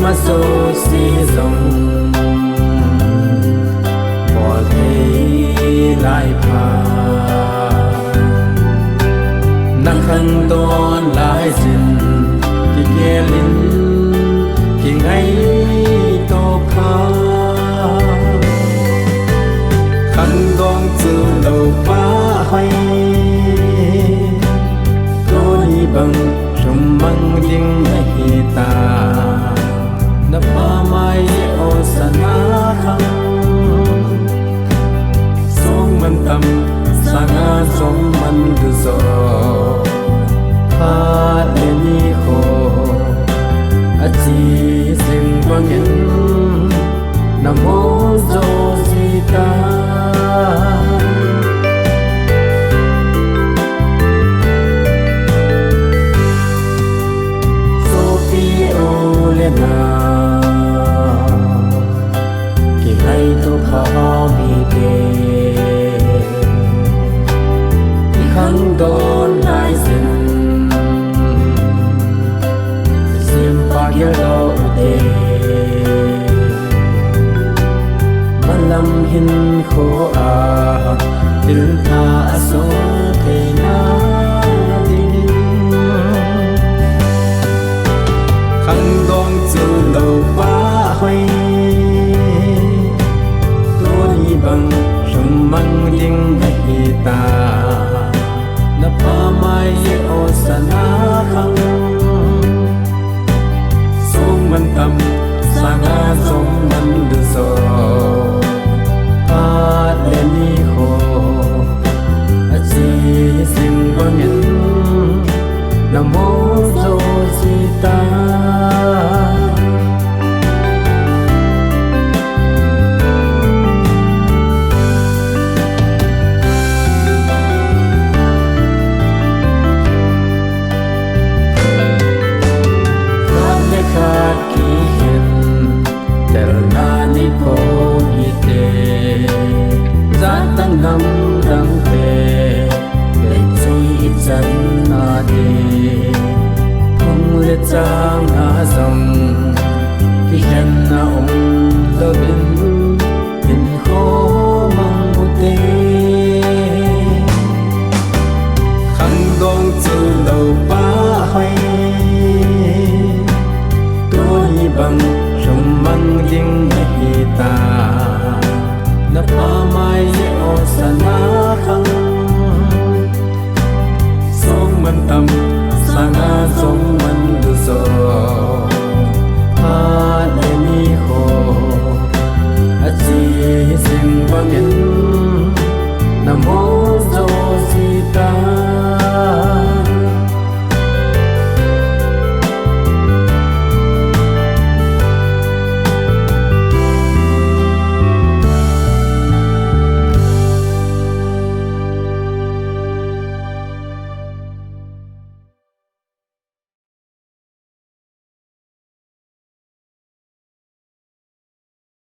mà số si dòng bỏ thấy lại phà nắng khăn đón lại dần khi kia linh khi ngày tô pha khăn đón từ đầu phá hay tôi bằng trong măng dinh hay ta na pa mai o sana khang song man tam sana song man du so pa le ni kho a chi sim quang yin nam mô zo si ta khăn đón lại dần xiêm pa kia lo đề mà lâm hin khô à từ tha số thế na đi khăn đón từ đầu ba hoay tôi bằng trong măng dinh hay ta na pa mai o sana khang song man tam sana song man du so pa le ni kho a chi sim quang yin nam mô zo si ta năm đắng về bên suy chân na đi không lệ trang na dòng khi hen na ông lơ bên bên khó mang một tê khăn đón từ đầu ba hay tôi bằng trong măng dinh hay ta